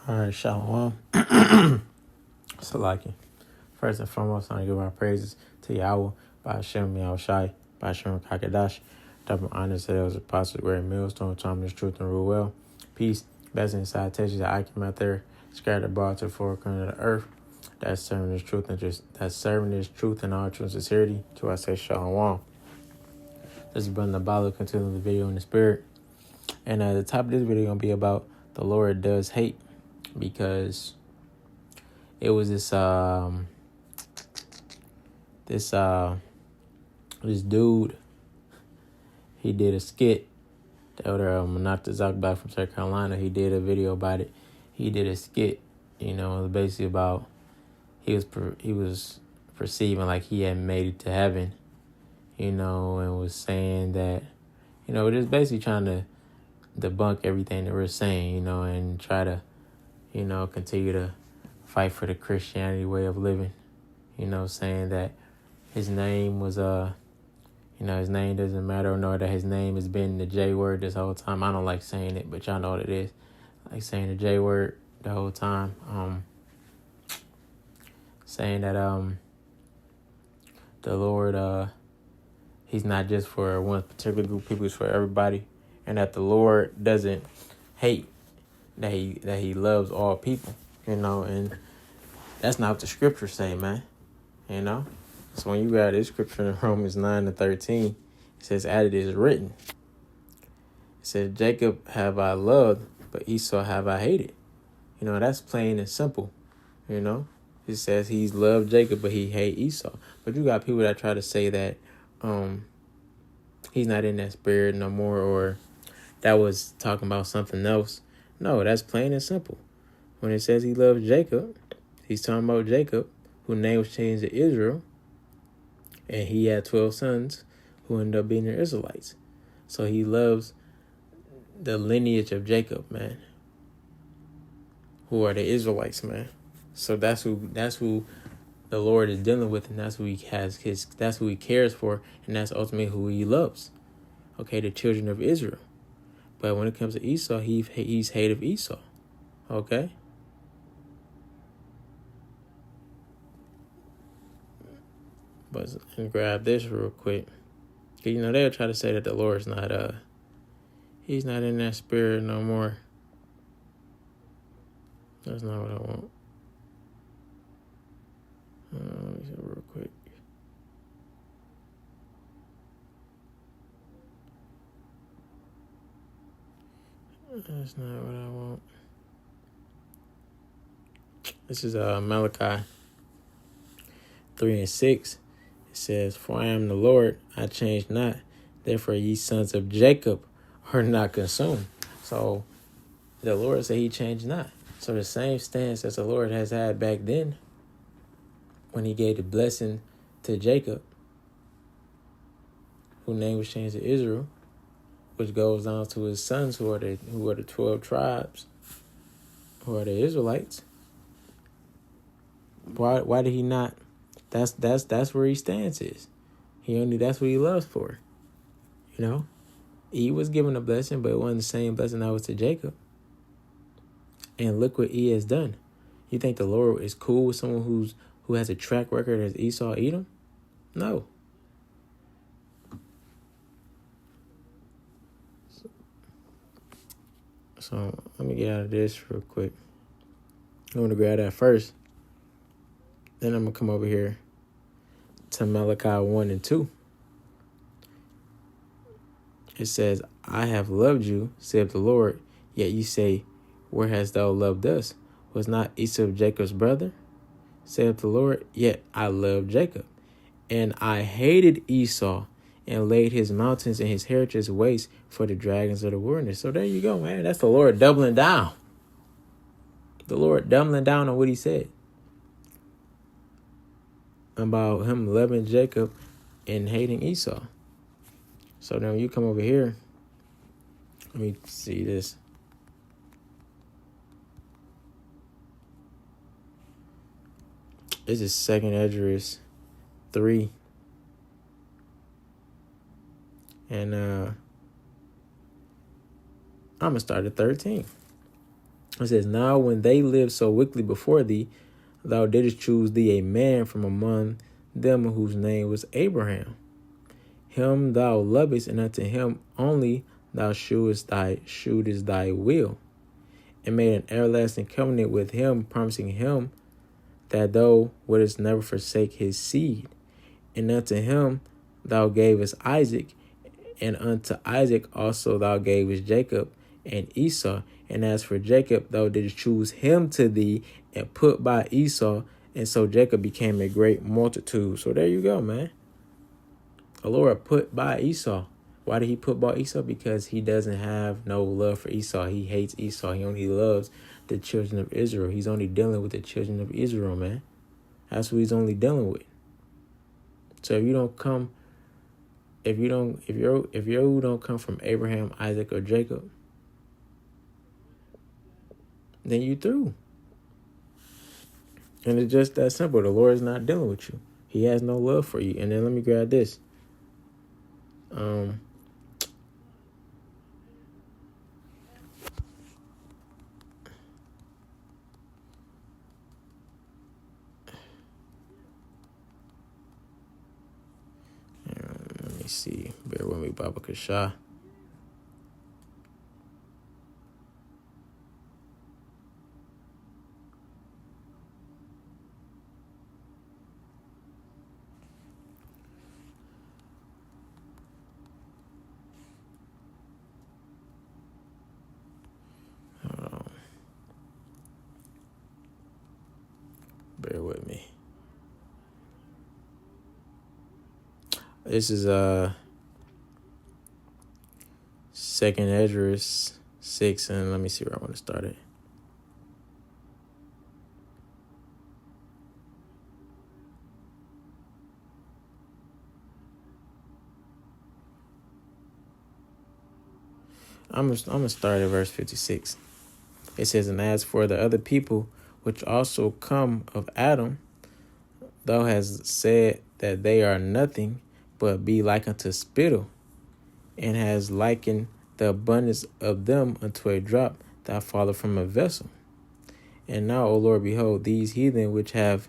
All right, Shalom. Salaki. First and foremost, I want to give our praises to Yahweh, by Hashem Yahushai, by Hashem Kakadash. Double honors to those apostles, great millstone, Thomas, truth, and rule well. Peace, best inside Texas, that I came out there, scattered abroad to the four corners of the earth. That's serving this truth and all truth and sincerity. To I say Shalom. This is Brother Nabalo continuing the video in the spirit. And the top of this video gonna be about the Lord does hate, because it was this dude. He did a skit. The elder Manata Zakbak from South Carolina. He did a video about it. He did a skit. You know, it was basically about he was perceiving like he had made it to heaven. You know, and was saying that, you know, just basically trying to debunk everything that we're saying. You know, and try to, you know, continue to fight for the Christianity way of living. You know, saying that his name was his name doesn't matter, nor that his name has been the J word this whole time. I don't like saying it, but y'all know what it is. I like saying the J word the whole time. Saying that the Lord he's not just for one particular group of people, he's for everybody, and that the Lord doesn't hate, that he loves all people. You know, and that's not what the scriptures say, man. You know? So when you got this scripture in Romans 9:13, it says, "As it is written." It says, "Jacob have I loved, but Esau have I hated." You know, that's plain and simple. You know? It says he's loved Jacob, but he hate Esau. But you got people that try to say that he's not in that spirit no more, or that was talking about something else. No, that's plain and simple. When it says he loves Jacob, he's talking about Jacob, whose name was changed to Israel. And he had 12 sons who ended up being the Israelites. So he loves the lineage of Jacob, man, who are the Israelites, man. So that's who the Lord is dealing with, and that's who that's who he cares for, and that's ultimately who he loves. Okay, the children of Israel. But when it comes to Esau, he's hate of Esau. Okay? But grab this real quick. You know, they'll try to say that the Lord's not he's not in that spirit no more. That's not what I want. Let me see real quick. That's not what I want. This is Malachi 3:6. It says, "For I am the Lord, I change not. Therefore ye sons of Jacob are not consumed." So the Lord said he changed not. So the same stance as the Lord has had back then, when he gave the blessing to Jacob, whose name was changed to Israel, which goes down to his sons, who are the 12 tribes, who are the Israelites. Why did he not? That's where he stands is. That's what he loves for. You know? He was given a blessing, but it wasn't the same blessing that was to Jacob. And look what he has done. You think the Lord is cool with someone who has a track record as Esau, Edom? No. So let me get out of this real quick. I want to grab that first. Then I'm going to come over here to Malachi 1:2. It says, "I have loved you, saith the Lord, yet you say, where hast thou loved us? Was not Esau Jacob's brother? Saith the Lord, yet I loved Jacob. And I hated Esau, and laid his mountains and his heritage waste for the dragons of the wilderness." So there you go, man. That's the Lord doubling down. The Lord doubling down on what he said about him loving Jacob and hating Esau. So now when you come over here, let me see this. This is 2nd Esdras 3. And I'm going to start at 13. It says, now when they lived so wickedly before thee, thou didst choose thee a man from among them whose name was Abraham. Him thou lovest, and unto him only thou shewest thy will, and made an everlasting covenant with him, promising him that thou wouldest never forsake his seed. And unto him thou gavest Isaac, and unto Isaac also thou gavest Jacob and Esau. And as for Jacob, thou didst choose him to thee, and put by Esau, and so Jacob became a great multitude. So there you go, man. The Lord put by Esau. Why did he put by Esau? Because he doesn't have no love for Esau. He hates Esau. He only loves the children of Israel. He's only dealing with the children of Israel, man. That's what he's only dealing with. So if you don't come from Abraham, Isaac, or Jacob, then you through. And it's just that simple. The Lord is not dealing with you. He has no love for you. And then let me grab this. Let me see. Bear with me, Baba Kasha. Bear with me. This is 2nd Esdras 6, and let me see where I want to start it. I'm gonna start at verse 56. It says, and as for the other people which also come of Adam, thou hast said that they are nothing, but be like unto spittle, and has likened the abundance of them unto a drop that falleth from a vessel. And now, O Lord, behold, these heathen which have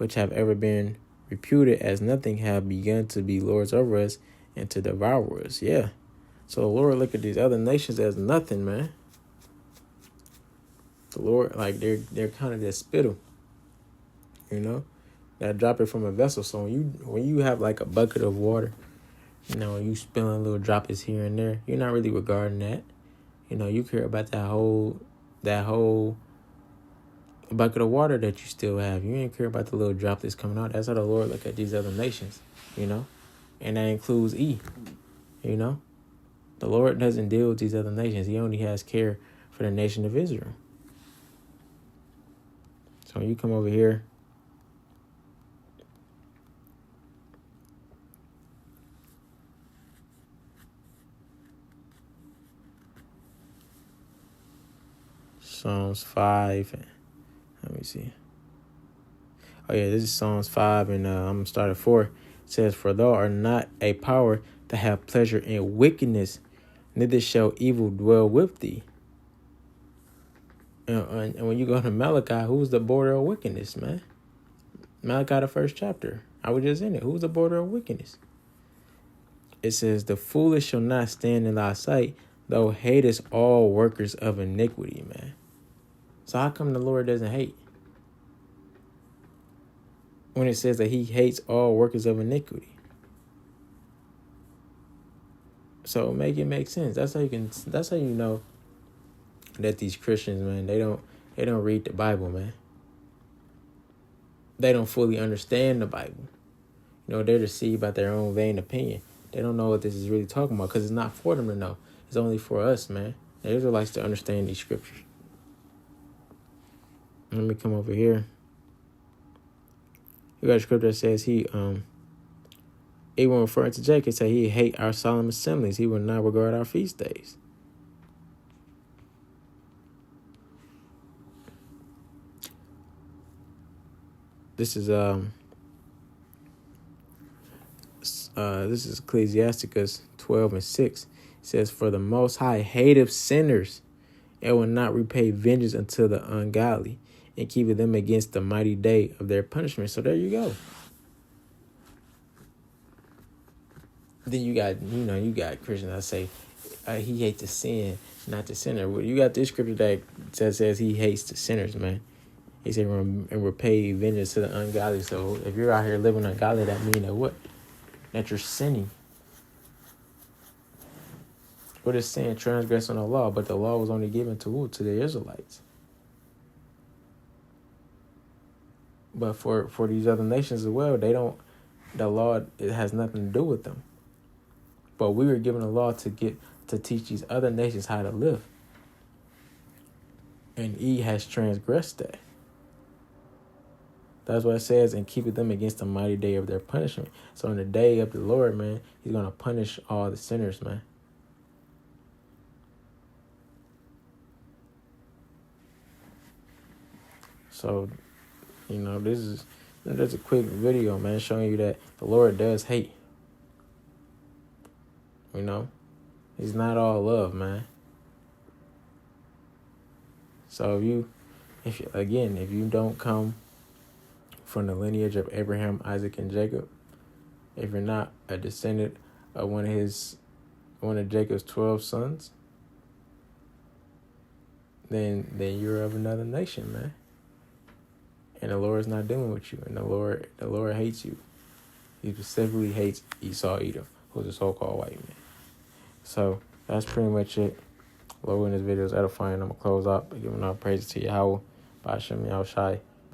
ever been reputed as nothing have begun to be lords over us and to devour us. Yeah. So the Lord look at these other nations as nothing, man. The Lord, like they're kind of just spittle, you know, that drop it from a vessel. So when you have like a bucket of water, you know, you spilling little droplets here and there, you're not really regarding that. You know, you care about that whole bucket of water that you still have. You ain't care about the little droplets coming out. That's how the Lord look at these other nations, you know, and that includes you know. The Lord doesn't deal with these other nations. He only has care for the nation of Israel. So when you come over here, Psalms 5, let me see. Oh yeah, this is Psalms 5, and I'm going to start at 4. It says, for thou art not a power to have pleasure in wickedness, neither shall evil dwell with thee. And when you go to Malachi, who's the border of wickedness, man? Malachi, the 1st chapter. I was just in it. Who's the border of wickedness? It says, the foolish shall not stand in thy sight, thou hatest all workers of iniquity, man. So how come the Lord doesn't hate? When it says that he hates all workers of iniquity. So make it make sense. That's how you know that these Christians, man, they don't read the Bible, man. They don't fully understand the Bible. You know, they're deceived by their own vain opinion. They don't know what this is really talking about because it's not for them to know. It's only for us, man. The Israelites to understand these scriptures. Let me come over here. You got a scripture that says even referring to Jacob, say he hate our solemn assemblies. He will not regard our feast days. This is Ecclesiasticus 12:6. It says, for the Most High hateth sinners, and will not repay vengeance unto the ungodly, and keep them against the mighty day of their punishment. So there you go. Then you got Christians that say he hates the sin, not the sinner. Well, you got this scripture that says he hates the sinners, man. He said, and repay vengeance to the ungodly. So if you're out here living ungodly, that means that what? That you're sinning. What is sin? Transgressing the law. But the law was only given to who? To the Israelites. But for these other nations as well, the law, it has nothing to do with them. But we were given a law to teach these other nations how to live. And he has transgressed that. That's what it says, and keep them against the mighty day of their punishment. So in the day of the Lord, man, he's going to punish all the sinners, man. So, this is just a quick video, man, showing you that the Lord does hate. He's not all love, man. So if you don't come from the lineage of Abraham, Isaac, and Jacob, if you're not a descendant of one of Jacob's 12 sons, then you're of another nation, man. And the Lord's not dealing with you, and the Lord hates you. He specifically hates Esau Edom, who's a so-called white man. So that's pretty much it. Lord, in this video is edifying. I'm gonna close up, giving all praise to Yahweh, Ba'ashem Yahushai.